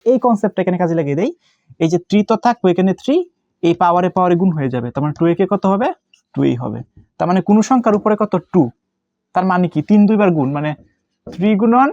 এই কনসেপ্টটা এখানে কাজে লাগিয়ে দেই। এই যে 3 তো থাকবে এখানে 3, এই পাওয়ারে পাওয়ারে গুণ হয়ে যাবে, তার মানে 2 এ কত হবে 2 হবে। তার মানে কোন সংখ্যার উপরে কত 2, তার মানে কি 3 দুইবার গুণ, মানে 3 গুণন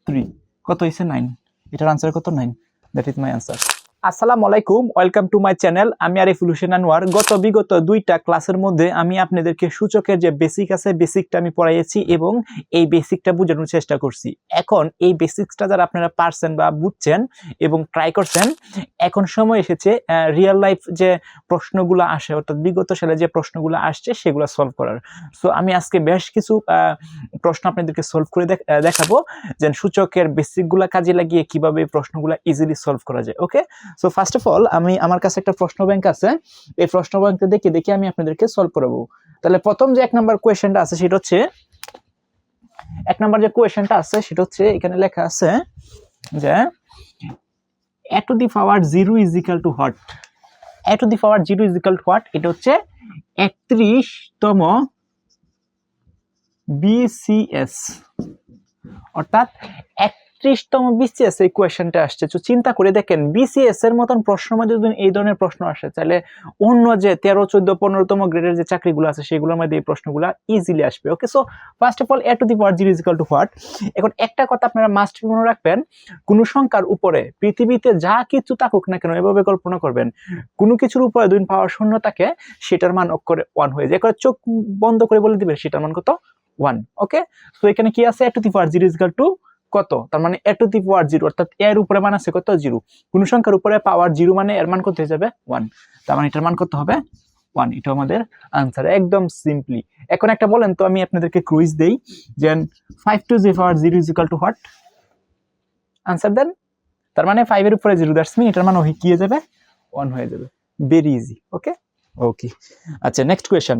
3 কত হইছে 9। এটার आंसर কত 9। That is my answer. আসসালামু আলাইকুম, ওয়েলকাম টু মাই চ্যানেল। আমি আরিফুল হোসেন আনোয়ার। বিগত 2টা ক্লাসের মধ্যে আমি আপনাদেরকে সূচকের যে বেসিক আছে বেসিকটা আমি পড়াইছি এবং এই বেসিকটা বোঝানোর চেষ্টা করছি। এখন এই বেসিক্সটা যারা আপনারা পারছেন বা বুঝছেন এবং ট্রাই করছেন, এখন সময় এসেছে রিয়েল লাইফ যে প্রশ্নগুলো আসে, অর্থাৎ বিগত সালে যে প্রশ্নগুলো আসছে সেগুলো সলভ করার। সো আমি আজকে বেশ কিছু প্রশ্ন আপনাদেরকে সলভ করে দেখাবো, যে সূচকের বেসিকগুলো কাজে লাগিয়ে কিভাবে এই প্রশ্নগুলো ইজিলি সলভ করা যায়। ওকে, সো ফার্স্ট অফ অল আমার কাছে একটা প্রশ্ন ব্যাংক আছে, এই প্রশ্ন ব্যাংকটা দেখে আমি আপনাদেরকে সলভ করাবো। তাহলে প্রথম যে 1 নাম্বার কোয়েশ্চেনটা আছে সেটা হচ্ছে, 1 নাম্বার যে কোয়েশ্চেনটা আছে সেটা হচ্ছে এখানে লেখা আছে যে a to the power 0 is equal to what? a to the power 0 is equal to what? এটা হচ্ছে 31তম BCS, অর্থাৎ 31তম BCS এই কোয়েশ্চেনটা আসছে। তো চিন্তা করে দেখেন, BCS এর মতন প্রশ্নের মধ্যে যদি এই ধরনের প্রশ্ন আসে, তাহলে অন্য যে 13, 14, 15তম গ্রেডের যে চাকরিগুলো আছে সেগুলোর মধ্যে এই প্রশ্নগুলো ইজিলি আসবে। Okay, so first of all a to the power 0 is equal to what? এখন একটা কথা আপনারা মাস্ট মনে রাখবেন, কোন সংখ্যার উপরে পৃথিবীতে যা কিছু থাকুক না কেন, এভাবে কল্পনা করবেন, কোনো কিছুর উপরে 2 পাওয়ার শূন্য থাকে, সেটার মান অক্ষরে 1 হয়ে যায়। চোখ বন্ধ করে বলে দিবেন সেটার মান কত 1। ওকে, সো এখানে কি আছে a to the power 0 is equal to কত, তার মানে a to the power 0, অর্থাৎ এর উপরে মান আছে কত 0। কোন সংখ্যার উপরে পাওয়ার 0 মানে এর মান কত হয়ে যাবে 1, তার মানে এটার মান কত হবে 1। এটা আমাদের आंसर, একদম সিম্পলি। এখন একটা বলেন তো, আমি আপনাদেরকে কুইজ দেই যে 5 to the power 0 is equal to what? Answer দেন। তার মানে 5 এর উপরে 0, দ্যাটস মিন এটার মান কি হয়ে যাবে 1 হয়ে যাবে। Very easy. ওকে ওকে, আচ্ছা নেক্সট কোয়েশ্চেন।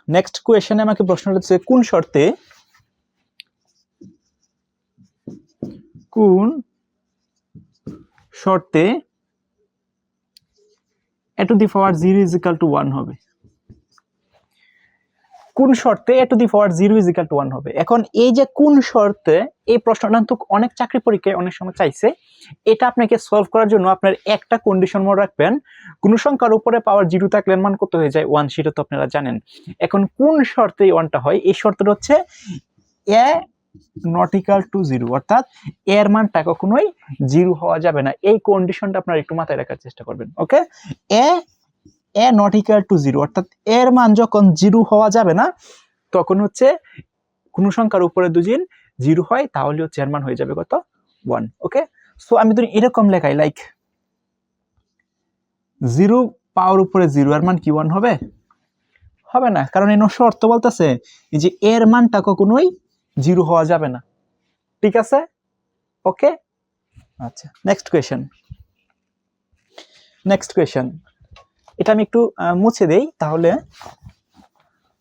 নেক্সট কোয়েশ্চেনে আমাকে প্রশ্নটা হচ্ছে, কোন শর্তে a to the power 0 is equal to 1 হবে? কোন শর্তে a to the power 0 is equal to 1 হবে? এখন এই যে কোন শর্তে, এই প্রশ্নটা তো অনেক চাকরি পরীক্ষায় অনেক সময় চাইছে। এটা আপনাকে সলভ করার জন্য আপনার একটা কন্ডিশন মনে রাখবেন, কোন সংখ্যার উপরে পাওয়ার 0 থাকলে মান কত হয়ে যায় 1, সেটা তো আপনারা জানেন। এখন কোন শর্তে এই 1টা হয়? এই শর্তটা হচ্ছে a not equal to 0, অর্থাৎ এর মানটা কখনোই 0 হওয়া যাবে না। এই কন্ডিশনটা আপনারা একটু মাথায় রাখার চেষ্টা করবেন। ওকে, a not equal to 0, অর্থাৎ এর মান যখন 0 হওয়া যাবে না, তখন হচ্ছে কোন সংখ্যার উপরে যদি 0 হয়, তাহলে হচ্ছে এর মান হয়ে যাবে কত 1। ওকে, সো আমি ধরি এরকম লেখাই, লাইক 0 পাওয়ার উপরে 0, এর মান কি 1 হবে? হবে না, কারণ এই শর্ত বলতেছে যে এর মানটা কখনোই 0 হওয়া যাবে না। ঠিক আছে, ওকে। আচ্ছা নেক্সট কোয়েশ্চেন। এটা আমি একটু মুছে দেই, তাহলে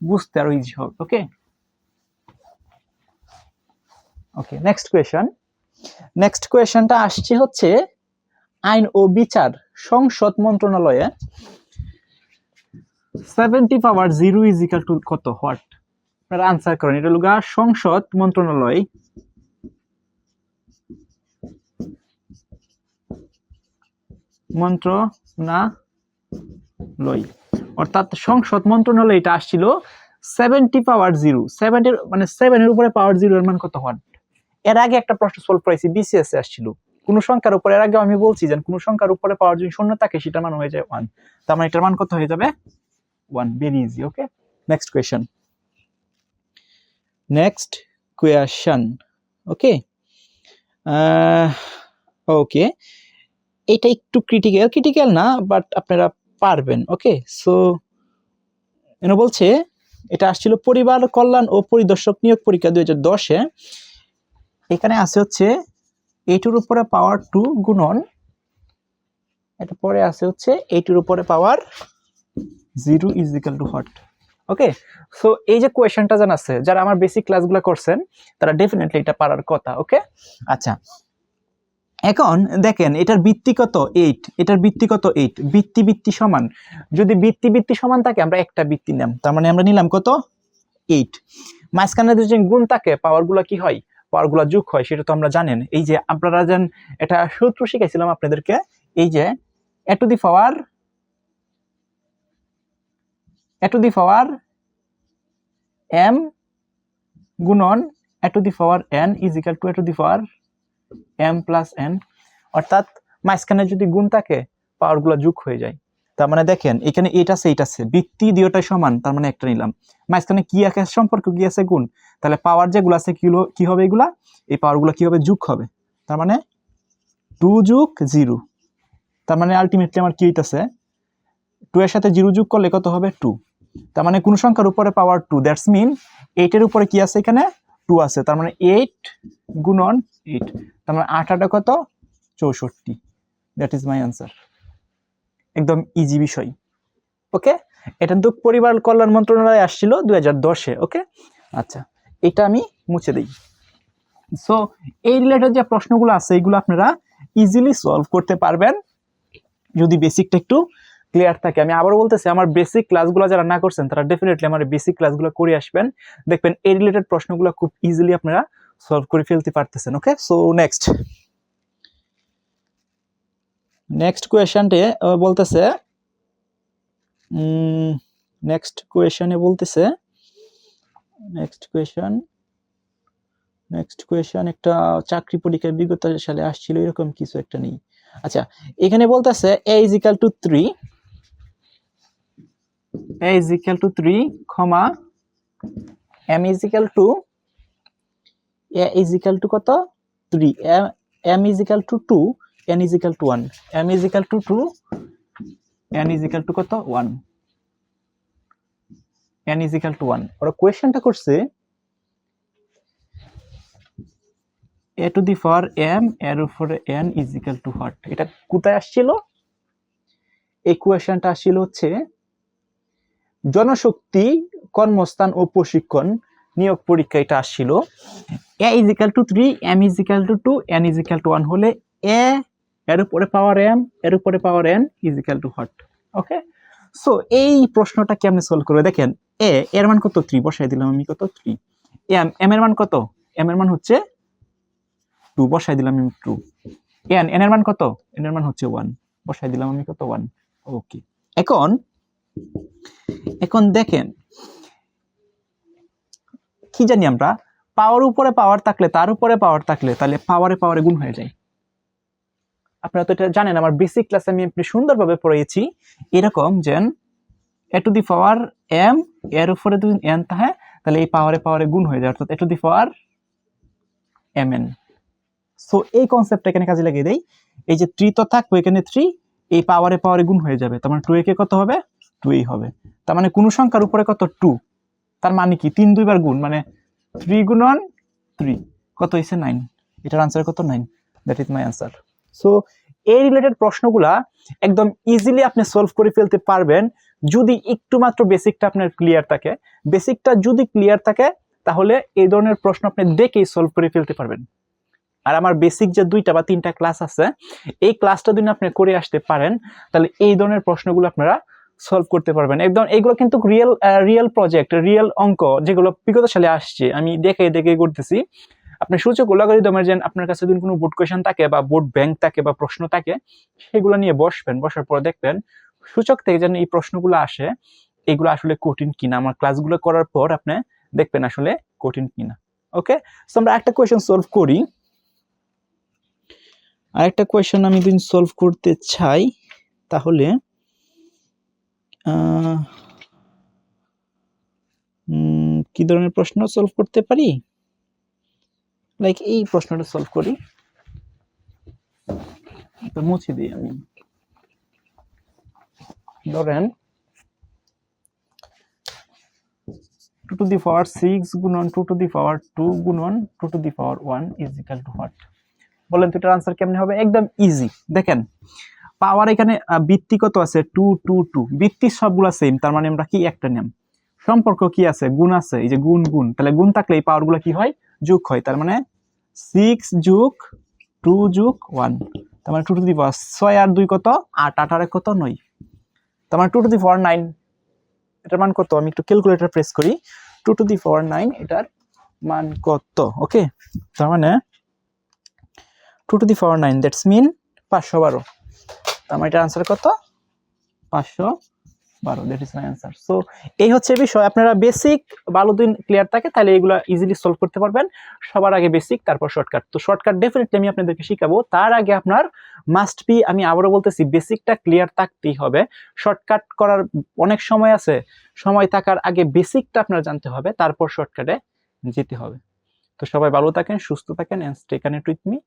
বুঝতে আরো ইজি হবে। ওকে ওকে, নেক্সট কোয়েশ্চেনটা আসছে হচ্ছে, আইন ও বিচার সংসদ মন্ত্রণালয়ে 70 পাওয়ার 0 is equal to কত? হোয়াট? আপনারা আনসার করেন। এটা হলো সংসদ মন্ত্রণালয় অর্থাৎ সংসদ মন্ত্রণালয়, এটা আসছিল 70 পাওয়ার 0, 70 মানে 7 এর উপরে পাওয়ার 0 এর মান কত? হোয়াট? এর আগে একটা প্রশ্ন সলভ করেছি, বিসিএস এ আসছিল, কোন সংখ্যার উপরে, এর আগে আমি বলছি যে কোন সংখ্যার উপরে পাওয়ার যদি শূন্য থাকে সেটার মান হয়ে যায় 1, তার মানে এটার মান কত হয়ে যাবে 1। Very easy. Okay, next question. Okay, এটা একটু ক্রিটিক্যাল না, বাট আপনারা পারবেন। ওকে, সো এনে বলছে, এটা আসছিল পরিবার কল্যাণ ও পরিদর্শক নিয়োগ পরীক্ষা 2010-এ। এখানে আছে হচ্ছে 8 এর উপরে পাওয়ার 2 গুণন, এটা পরে আছে হচ্ছে 8 এর উপরে পাওয়ার 0 is equal to what? Okay, so এই যে কোয়েশ্চেনটা জানা আছে, যারা আমার বেসিক ক্লাসগুলো করছেন তারা ডেফিনেটলি এটা পারার কথা। ওকে, আচ্ছা এখন দেখেন, এটার ভিত্তি কত 8, এটার ভিত্তি কত 8, ভিত্তি সমান। যদি ভিত্তি সমান থাকে আমরা একটা ভিত্তি নিলাম, তার মানে আমরা নিলাম কত 8। মাঝখানে যদি গুণ থাকে, পাওয়ার গুলো কি হয় পাওয়ারগুলো যোগ হয় সেটা তো আমরা জানেন। এই যে আপনারা যেন এটা সূত্র শিখাইছিলাম আপনাদেরকে, এই যে a to the power m গুণন a to the power n is equal to a to the power m plus n, অর্থাৎ মাঝখানে যদি গুণ থাকে পাওয়ারগুলো যোগ হয়ে যায়। তার মানে দেখেন এখানে এইটা আছে বৃত্তি দুটোটাই সমান, তার মানে একটা নিলাম, মাঝখানে কি আছে সম্পর্ক, কি আছে গুণ, তাহলে পাওয়ার যেগুলো আছে কি হবে, এগুলা এই পাওয়ারগুলো কি হবে, যোগ হবে। তার মানে 2 যোগ 0, তার মানে আলটিমেটলি আমার কি হইতাছে 2 এর সাথে 0 যোগ করলে কত হবে 2, তার মানে কোন সংখ্যার উপরে পাওয়ার 2, দ্যাটস মিন 8 এর উপরে কি আছে, এখানে 2 আছে, তার মানে 8 গুণন 8, তার মানে 8 কত 64, দ্যাট ইজ মাই আনসার। একদম ইজি বিষয়। ওকে, এটা তো পরিবার কল্যাণ মন্ত্রণালয়ে আসছিল 2010-এ। ওকে, আচ্ছা এটা আমি মুছে দিই। সো এই রিলেটেড যে প্রশ্নগুলো আছে এগুলো আপনারা ইজিলি সলভ করতে পারবেন যদি বেসিকটা একটু ক্লিয়ার থাকে। আমি আবার বলতেছি, আমার বেসিক ক্লাসগুলো যারা না করছেন তারা ডেফিনেটলি আমার বেসিক ক্লাসগুলো করে আসবেন, দেখবেন এই রিলেটেড প্রশ্নগুলো খুব ইজিলি আপনারা সলভ করে ফেলতে পারতেছেন। ওকে, সো নেক্সট কোয়েশ্চনটি বলতেছে, নেক্সট কোয়েশ্চন একটা চাকরি পরীক্ষায় বিগত সালে আসছিল এরকম কিছু একটা নেই। আচ্ছা, এখানে বলতেছে a is equal to 3, comma m is equal to কত 3, m is equal to 2, n is equal to 1, m is equal to 2, n is equal to কত 1, n is equal to 1। ওরা কোয়েশ্চনটা করছে a to the power m এর উপরে n is equal to what, এটা কোথায় আসছিল, এই কোয়েশ্চনটা আসছিল হচ্ছে জনশক্তি কর্মস্থান ও প্রশিক্ষণ নিয়োগ পরীক্ষা, এটা আসছিল। a is equal to 3, m is equal to 2, n is equal to 1 হলে a এর উপরে পাওয়ার m এর উপরে পাওয়ার n is equal to what। Okay, so এই প্রশ্নটা কেমনে সলভ করবে, দেখেন a এর মান কত 3 বসাই দিলাম আমি, কত 3, m এর মান কত, m এর মান হচ্ছে 2 বসাই দিলাম আমি 2, n এর মান কত, n এর মান হচ্ছে 1 বসাই দিলাম আমি কত 1। ওকে, এখন দেখেন কি জানি আমরা, পাওয়ার উপরে পাওয়ার থাকলে, তার উপরে পাওয়ার থাকলে তাহলে পাওয়ারে গুণ হয়ে যায়। আপনারা তো এটা জানেন, আমার বেসিক ক্লাসে আমি আপনি সুন্দরভাবে পড়িয়েছি এরকম, যেন a to the power m এর উপরে যদি n থাকে তাহলে এই পাওয়ারে গুণ হয়ে যায়, অর্থাৎ a to the power mn। So এই কনসেপ্টটা এখানে কাজে লাগিয়ে দেই, এই যে 3 তো থাকবে এখানে 3, এই পাওয়ারে গুণ হয়ে যাবে, তার মানে 2a কে কত হবে 2a হবে, তার মানে কোন সংখ্যার উপরে কত 2, তার মানে কি 3 দুইবার গুণ, মানে 3 গুণন 3 কত হইছে 9, এটার আনসার কত 9, that is my answer. So এই রিলেটেড প্রশ্নগুলা একদম ইজিলি আপনি সলভ করে ফেলতে পারবেন যদি একটু মাত্র বেসিকটা আপনার ক্লিয়ার থাকে। বেসিকটা যদি ক্লিয়ার থাকে তাহলে এই ধরনের প্রশ্ন আপনি দেখেই সলভ করে ফেলতে পারবেন। আর আমার বেসিক যে 2টা বা 3টা ক্লাস আছে, এই ক্লাসটা যদি আপনি করে আসতে পারেন তাহলে এই ধরনের প্রশ্নগুলো আপনারা সলভ করতে পারবেন একদম। এগুলো কিন্তু রিয়েল প্রজেক্ট, রিয়েল অঙ্ক যেগুলো বিগত সালে আসছে, আমি দেখে করতেছি। আপনি সূচক লগারিদমের যেন আপনার কাছে যদি কোনো বোর্ড কোয়েশ্চেন থাকে বা বোর্ড ব্যাংক থাকে বা প্রশ্ন থাকে, সেগুলো নিয়ে বসার পর দেখবেন সূচক থেকে যেন এই প্রশ্নগুলো আসে, এগুলো আসলে কঠিন কিনা। আমার ক্লাসগুলো করার পর আপনি দেখবেন আসলে কঠিন কিনা। ওকে, সো আমরা একটা কোয়েশ্চেন সলভ করি। আরেকটা কোয়েশ্চেন আমি যদি সলভ করতে চাই তাহলে কি ধরনের প্রশ্ন সলভ করতে পারি, লাইক এই প্রশ্নটা সলভ করি, তো মুছে দিই আমি। ধরেন 2 to the power 6 গুণন 2 to the power 2 গুণন 2 to the power 1 is equal to what? বলেন তো এটার আনসার কেমনে হবে? একদম ইজি। দেখেন পাওয়ার এখানে বৃত্তি কত আছে 2 2 2, বৃত্তি সবগুলা সেম, তার মানে আমরা কি একটা নিয়ম সম্পর্ক কি আছে, গুণ আছে, এই যে গুণ, তাহলে গুণ থাকলে এই পাওয়ারগুলো কি হয় যোগ হয়, তার মানে 6 যোগ 2 যোগ 1, তার মানে 2 to the power 6 আর 2 কত 8, 8 আর 1 কত 9, তার মানে 2 to the power 9, এটার মান কত, আমি একটু ক্যালকুলেটর প্রেস করি, 2 to the power 9 এটার মান কত? ওকে, তার মানে 2 to the power 9, that's mean 512। তার মানে এটার আনসার কত? 512, that is my answer. So এই হচ্ছে বিষয়, আপনারা বেসিক ভালো দিন ক্লিয়ার থাকে তাহলে এগুলো ইজিলি সলভ করতে পারবেন। সবার আগে বেসিক, তারপর শর্টকাট। তো শর্টকাট ডেফিনেটলি আমি আপনাদেরকে শিখাবো, তার আগে আপনার মাস্ট বি, আমি আবারও বলতেছি, বেসিকটা ক্লিয়ার থাকতেই হবে। শর্টকাট করার অনেক সময় আছে, সময় থাকার আগে বেসিকটা আপনার জানতে হবে, তারপর শর্টকাটে যেতে হবে। তো সবাই ভালো থাকেন, সুস্থ থাকেন, and stay connected with me.